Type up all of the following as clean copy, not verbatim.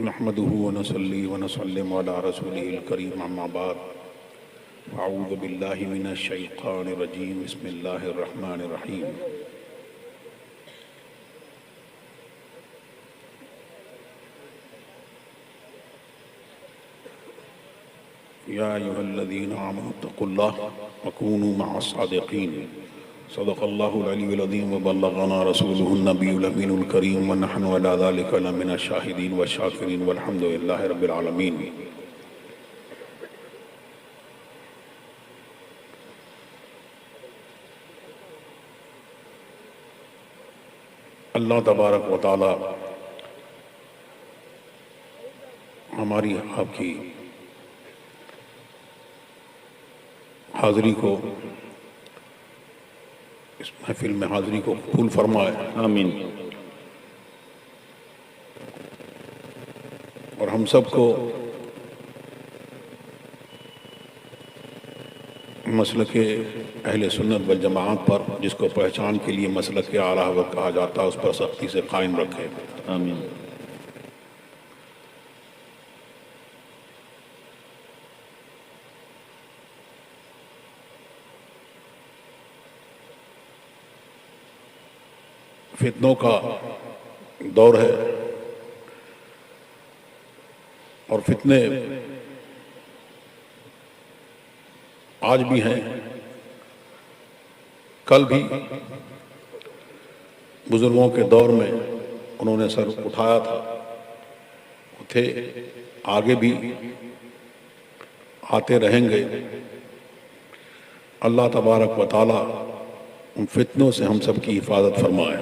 نحمده ونصلي ونسلم على رسوله الكريم اما بعد اعوذ بالله من الشيطان الرجيم بسم الله الرحمن الرحيم يا أيها الذين آمنوا اتقوا الله وكونوا مع الصادقين صدق الله العلي العظيم وبلغنا رسوله النبي الأمين الكريم ونحن على ذلك لمن الشاهدين والشاكرين والحمد لله رب العالمين. اللہ تبارک و تعالی ہماری آپ کی حاضری کو، اس محفل میں حاضری کو قبول فرمائے، آمین۔ اور ہم سب کو مسلک اہل سنت والجماعت پر، جس کو پہچان کے لیے مسلک اعلیٰ حضرت کہا جاتا ہے، اس پر سختی سے قائم رکھے، آمین۔ فتنوں کا دور ہے اور فتنے آج بھی ہیں، کل بھی بزرگوں کے دور میں انہوں نے سر اٹھایا تھا، وہ تھے، آگے بھی آتے رہیں گے۔ اللہ تبارک و تعالی ان فتنوں سے ہم سب کی حفاظت فرمائے۔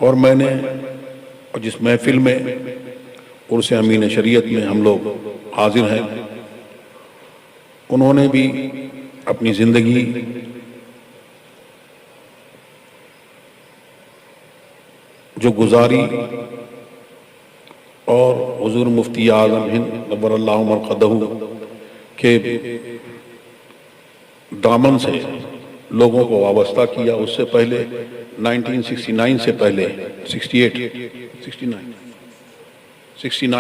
اور میں نے جس محفل میں عرس امین شریعت میں ہم لوگ حاضر ہیں، انہوں نے بھی اپنی زندگی جو گزاری اور حضور مفتی اعظم ہند نور اللہ مرقدہ کے دامن سے لوگوں کو وابستہ کیا۔ اس سے پہلے 1969 سے پہلے 69 سن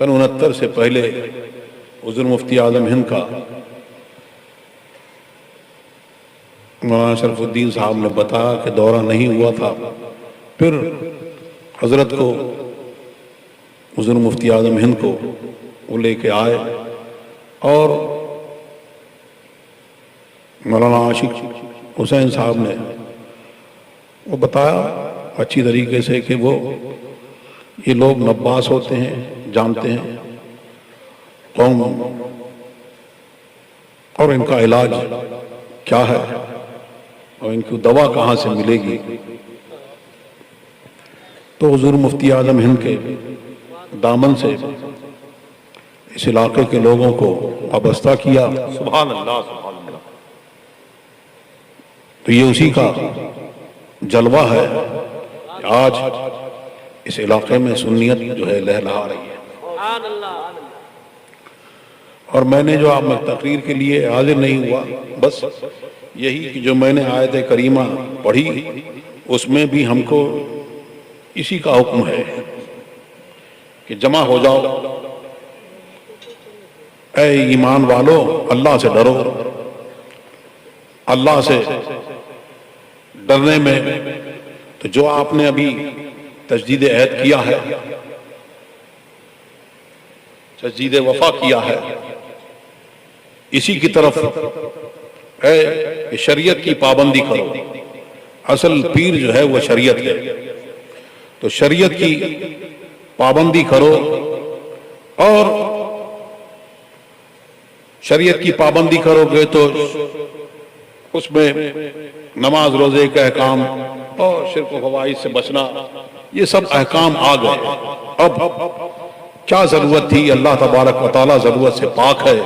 69 سے پہلے حضور مفتی اعظم ہند کا مولانا شرف الدین صاحب نے بتایا کہ دورہ نہیں ہوا تھا، پھر حضرت کو، حضور مفتی اعظم ہند کو وہ لے کے آئے اور مولانا عاشق حسین صاحب نے وہ بتایا اچھی طریقے سے کہ وہ یہ لوگ نباس ہوتے ہیں، جانتے ہیں قوم اور ان کا علاج کیا ہے اور ان کی دوا کہاں سے ملے گی۔ تو حضور مفتی اعظم ہند کے دامن سے اس علاقے کے لوگوں کو وابستہ کیا۔ سبحان اللہ، سبحان اللہ۔ تو یہ اسی کا جلوہ ہے کہ آج اس علاقے میں سنیت جو ہے لہلہا رہی ہے۔ اور میں نے جو آپ میں تقریر کے لیے حاضر نہیں ہوا، بس یہی کہ جو میں نے آیت کریمہ پڑھی، اس میں بھی ہم کو اسی کا حکم ہے کہ جمع ہو جاؤ، اے ایمان والو، اللہ سے ڈرو۔ اللہ سے ڈرنے میں تو جو آپ نے ابھی تجدید عہد کیا ہے، تجدید وفا کیا ہے، اسی کی طرف شریعت کی پابندی کرو۔ اصل پیر جو ہے وہ شریعت ہے، تو شریعت کی پابندی کرو، اور شریعت کی پابندی کرو گے تو اس میں نماز روزے کے احکام اور شرک و فواحش سے بچنا، یہ سب احکام آ گئے۔ اب کیا ضرورت تھی؟ اللہ تبارک و تعالی ضرورت سے پاک ہے۔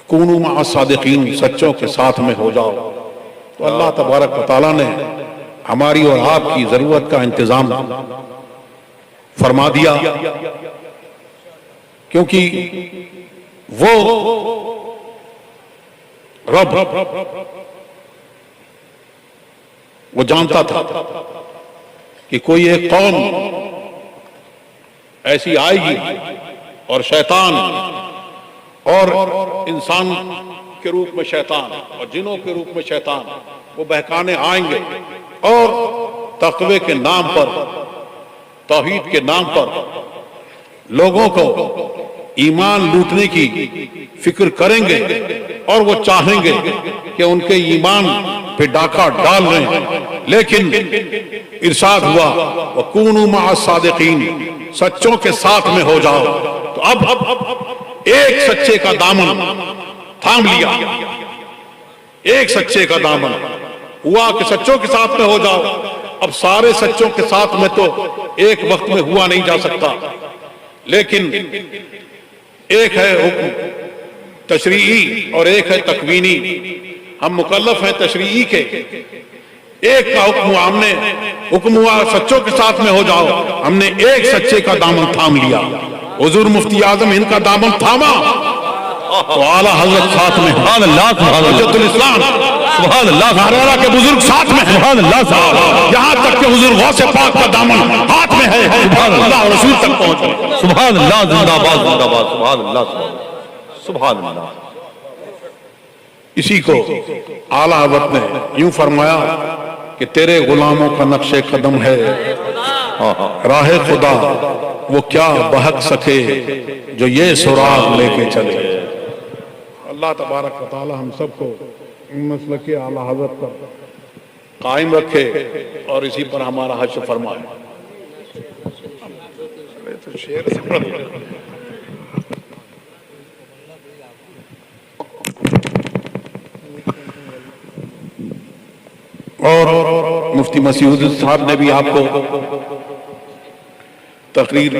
کونوا مع الصادقین، سچوں کے ساتھ میں ہو جاؤ۔ تو اللہ تبارک و تعالی نے ہماری اور آپ کی ضرورت کا انتظام فرما دیا، کیونکہ وہ رب وہ جانتا تھا کہ کوئی ایک قوم ایسی آئے گی اور شیطان اور انسان کے روپ میں شیطان اور جنوں کے روپ میں شیطان وہ بہکانے آئیں گے اور تقوی کے نام پر توحید کے نام پر لوگوں کو ایمان لوٹنے کی فکر کریں گے اور وہ چاہیں گے کہ ان کے ایمان پہ ڈاکہ ڈال رہے ہیں، لیکن ارشاد ہوا وَكُونُوا مَعَ الصَّادِقِينَ، سچوں کے ساتھ میں ہو جاؤ۔ تو اب ایک سچے کا دامن تھام لیا، ایک سچے کا دامن ہوا کہ سچوں کے ساتھ میں ہو جاؤ۔ اب سارے سچوں کے ساتھ میں تو ایک وقت میں ہوا نہیں جا سکتا، لیکن ایک ہے حکم تشریعی اور ایک ہے تکوینی۔ ہم مکلف ہیں تشریعی کے، ایک کا حکم ہوا، ہم نے حکم ہوا سچوں کے ساتھ میں ہو جاؤ، ہم نے ایک سچے کا دامن تھام لیا۔ حضور مفتی اعظم ہند کا دامن تھاما تو اعلیٰ حضرت ساتھ میں، سبحان اللہ، سبحان اللہ، حجت الاسلام سبحان اللہ، ناریرہ کے بزرگ ساتھ میں ہیں، سبحان اللہ، سبحان اللہ، یہاں تک کہ حضور غوث پاک کا دامن ہاتھ میں ہے، اللہ اور رسول تک پہنچ گئے۔ سبحان اللہ، زندہ باد، زندہ باد، سبحان اللہ، سبحان اللہ۔ اسی کو اعلیٰ حضرت نے یوں فرمایا کہ تیرے غلاموں کا نقش قدم ہے راہ خدا، وہ کیا بہک سکے جو یہ سراغ لے کے چلے۔ اللہ تبارک و تعالی ہم سب کو مسلک اعلیٰ حضرت پر قائم رکھے اور اسی پر ہمارا حشر فرمائے۔ اور مفتی مسیح الدین صاحب نے بھی آپ کو تقریر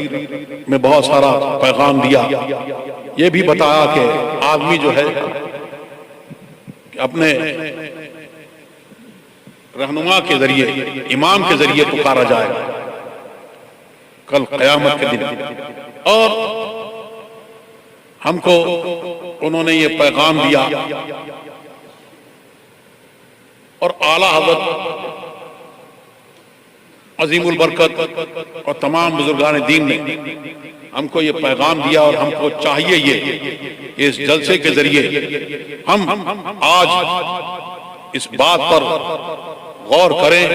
میں بہت سارا پیغام دیا، یہ بھی بتایا کہ آدمی جو ہے کہ اپنے رہنما کے ذریعے، امام کے ذریعے پکارا جائے گا کل قیامت کے دن۔ اور ہم کو انہوں نے یہ پیغام دیا اور اعلیٰ حضرت عظیم البرکت اور تمام بزرگان دین نے ہم کو یہ پیغام دیا، اور ہم کو چاہیے یہ کہ اس جلسے کے ذریعے ہم آج اس بات پر غور کریں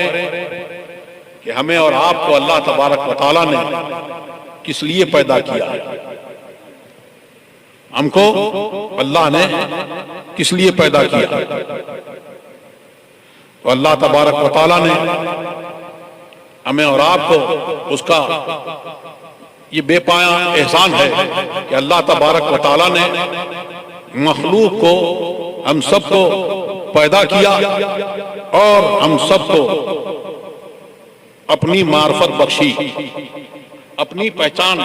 کہ ہمیں اور آپ کو اللہ تبارک و تعالیٰ نے کس لیے پیدا کیا ہے۔ ہم کو اللہ نے کس لیے پیدا کیا؟ تو اللہ تبارک و تعالیٰ نے ہمیں اور آپ کو اس کا یہ بے پایا احسان ہے کہ اللہ تبارک و تعالیٰ نے مخلوق کو، ہم سب کو پیدا کیا اور ہم سب کو اپنی معرفت بخشی، اپنی پہچان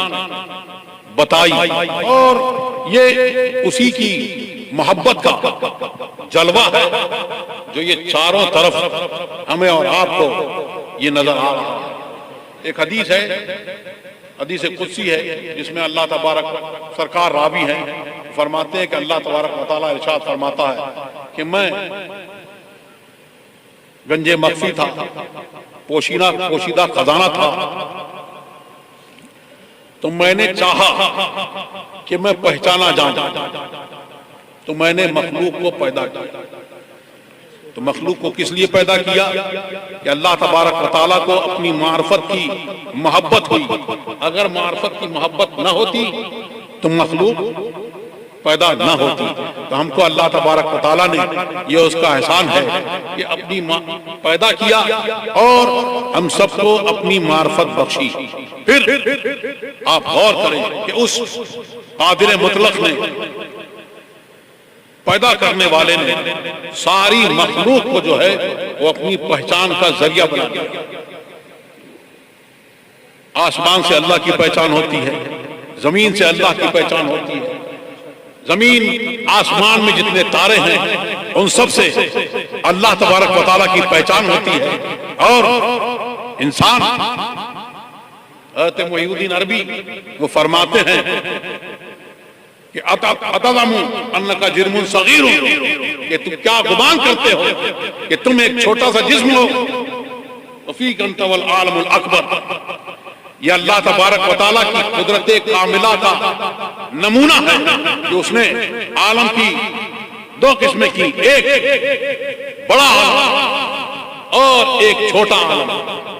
بتائی، اور یہ اسی کی محبت کا جلوہ ہے جو یہ چاروں طرف ہمیں اور آپ کو یہ نظر آ رہا ہے۔ ایک حدیث ہے، حدیث قدسی ہے، جس میں اللہ تبارک سرکار راوی ہیں، فرماتے ہیں کہ اللہ تبارک و تعالیٰ ارشاد فرماتا ہے کہ میں گنج مخفی تھا، پوشیدہ خزانہ تھا، تو میں نے چاہا کہ میں پہچانا جاؤں، تو میں نے مخلوق کو پیدا کیا۔ تو مخلوق کو کس لیے پیدا کیا؟ کہ اللہ تبارک و تعالیٰ کو اپنی معرفت کی محبت ہوئی۔ اگر معرفت کی محبت نہ ہوتی تو مخلوق پیدا نہ ہوتی۔ تو ہم کو اللہ تبارک و تعالیٰ نے یہ اس کا احسان ہے کہ اپنی پیدا کیا اور ہم سب کو اپنی معرفت بخشی۔ پھر آپ غور کریں کہ اس قادر مطلق نے، پیدا کرنے والے نے ساری مخلوق کو جو ہے وہ اپنی پہچان کا ذریعہ بنا دیا۔ آسمان سے اللہ کی پہچان ہوتی ہے، زمین سے اللہ کی پہچان ہوتی ہے، زمین آسمان میں جتنے تارے ہیں ان سب سے اللہ تبارک و تعالیٰ کی پہچان ہوتی ہے۔ اور انسان، حضرت محی الدین عربی وہ فرماتے ہیں کہ اتظم انک جرم صغیر، کہ تم کیا گمان کرتے ہو کہ تم ایک چھوٹا سا جسم ہو، وفیک انت والعالم الاکبر، یہ اللہ تبارک و تعالیٰ کی قدرت کاملہ کا نمونہ ہے کہ اس نے عالم کی دو قسمیں کی، ایک بڑا عالم اور ایک چھوٹا عالم،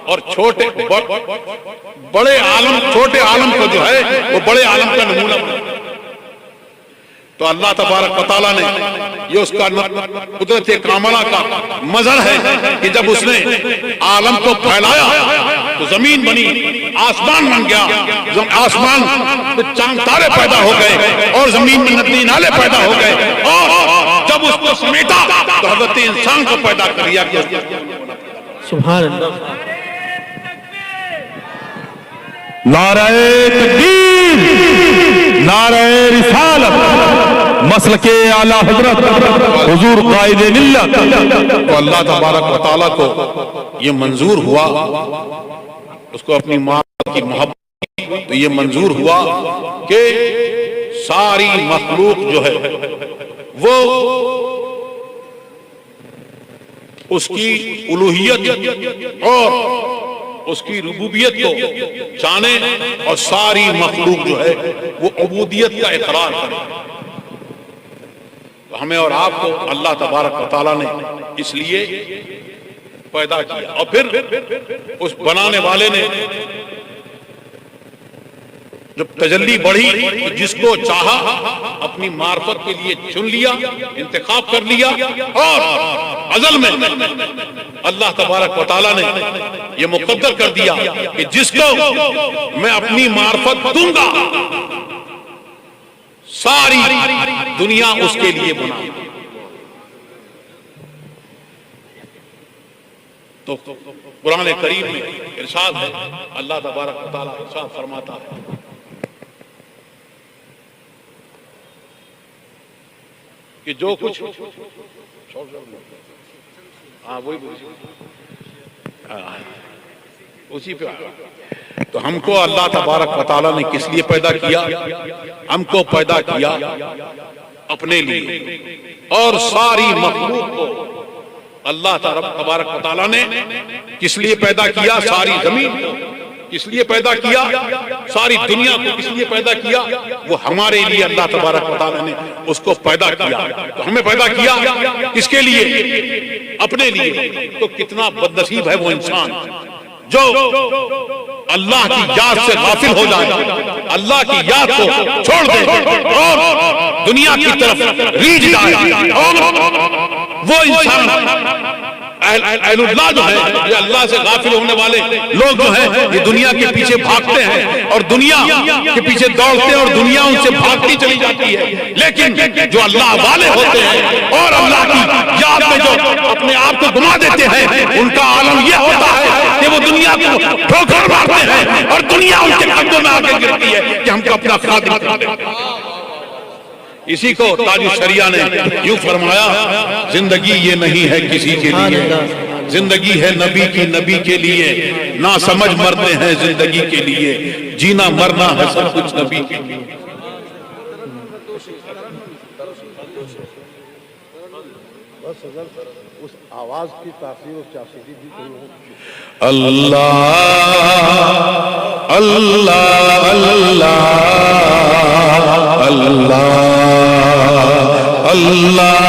اور بڑے عالم چھوٹے عالم کو جو ہے وہ بڑے عالم کا نمونہ بنا۔ تو اللہ تبارک و تعالیٰ نے یہ اس کا قدرت کاملہ کا مظہر ہے کہ جب اس نے عالم کو پھیلایا تو زمین بنی، آسمان بن گیا، آسمان میں چاند تارے پیدا ہو گئے اور زمین میں ندی نالے پیدا ہو گئے، اور جب اس کو سمیٹا تو حضرت انسان کو پیدا کر دیا۔ سبحان اللہ۔ نعرہ تکبیر، نعرہ رسالت، مسلک اعلی حضرت حضور قائد ملت۔ تو اللہ تبارک و تعالیٰ کو یہ منظور ہوا، اس کو اپنی ماں کی محبت، تو یہ منظور ہوا کہ ساری مخلوق جو ہے وہ اس کی الوہیت اور اس کی ربوبیت کو جانے، اور ساری مخلوق جو ہے وہ عبودیت کا اقرار کرے۔ تو ہمیں اور آپ کو اللہ تبارک و تعالیٰ نے اس لیے پیدا کیا، اور پھر اس بنانے والے نے جب تجلی بڑھی تو جس کو چاہا اپنی معرفت کے لیے چن لیا، انتخاب کر لیا، اور ازل میں اللہ تبارک و تعالیٰ نے یہ مقدر کر دیا کہ جس کو میں اپنی معرفت دوں گا ساری دنیا اس کے لیے بنا۔ تو قرآن کریم میں ارشاد ہے، اللہ تبارک و تعالیٰ ارشاد فرماتا ہے کہ جو کچھ اسی پہ تو ہم کو اللہ تبارک و تعالیٰ نے کس لیے پیدا کیا؟ ہم کو پیدا کیا اپنے لیے، اور ساری مخلوق کو اللہ تبارک و تعالیٰ نے کس لیے پیدا کیا؟ ساری زمین کو کس لیے پیدا کیا؟ ساری دنیا کو کس لیے پیدا کیا؟ وہ ہمارے لیے اللہ تبارک و تعالیٰ نے اس کو پیدا کیا۔ تو ہمیں پیدا کیا کس کے لیے؟ اپنے لیے۔ تو کتنا بد نصیب ہے وہ انسان جو اللہ کی یاد سے غافل ہو جائے، اللہ کی یاد کو چھوڑ دے اور دنیا کی طرف ریجھ جائے۔ اور وہ انسان اہل اللہ جو ہے، یہ اللہ سے غافل ہونے والے لوگ جو ہیں، یہ دنیا کے پیچھے بھاگتے ہیں اور دنیا کے پیچھے دوڑتے ہیں اور دنیا ان سے بھاگتی چلی جاتی ہے۔ لیکن جو اللہ والے ہوتے ہیں اور اللہ کی یاد میں جو اپنے آپ کو گما دیتے ہیں، ان کا عالم یہ ہوتا ہے کہ وہ دنیا کو ٹھوکر مارتے ہیں اور دنیا ان کے قدموں میں آ کے گرتی ہے کہ ہم کو اپنا خادم کر دیں۔ اسی کو تاج الشریعہ نے یوں فرمایا، زندگی یہ نہیں ہے کسی کے لیے، زندگی ہے نبی کی، نبی کے لیے نہ سمجھ مرتے ہیں زندگی کے لیے، جینا مرنا ہے سب کچھ نبی کے لیے۔ اس آواز کی تاثیر اس چاپی بھی اللہ اللہ اللہ اللہ اللہ،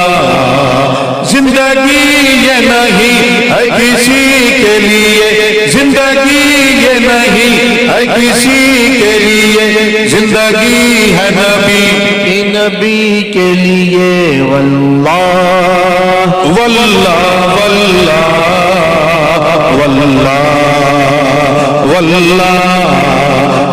زندگی یہ نہیں ہے کسی کے لیے، زندگی یہ نہیں ہے کسی کے لیے، زندگی ہے نبی کے لیے، واللہ واللہ واللہ واللہ واللہ،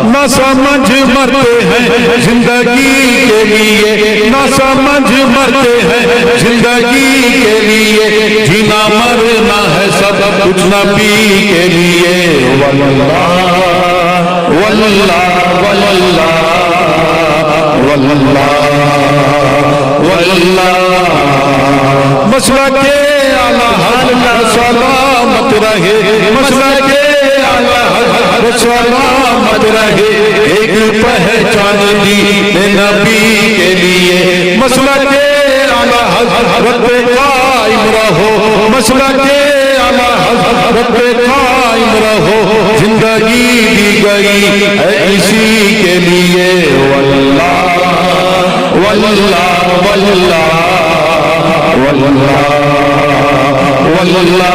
نہ سمجھ مرتے ہیں زندگی کے لیے، نہ سمجھ مرتے ہیں زندگی کے لیے، جینا مرنا ہے سب کچھ نبی کے لیے، واللہ واللہ واللہ واللہ واللہ، مسلک اعلی حضرت سلامت رہے، مسلک اعلی حضرت سلامت رہے، ایک پہچان دی نبی کے لیے، مسلک اعلی حضرت پہ قائم رہو، مسلک اعلی حضرت پہ قائم رہو، زندگی دی گئی ہے اسی کے لیے واللہ واللہ واللہ واللہ واللہ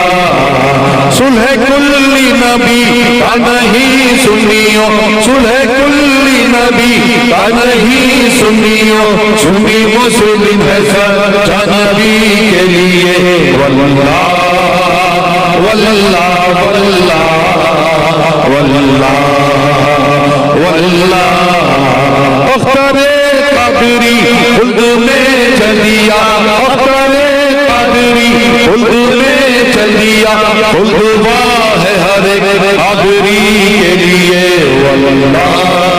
صلح کلی نبی کا نہیں سنیوں صلح کلی نبی کا نہیں سنیوں سنی مسلم ہے سچا نبی کے لیے واللہ واللہ واللہ واللہ واللہ اختر قادری خلد میں چلیا اختر قادری خلد میں چلیا خلد واہ ہے ہر ایک قادری کے لیے واللہ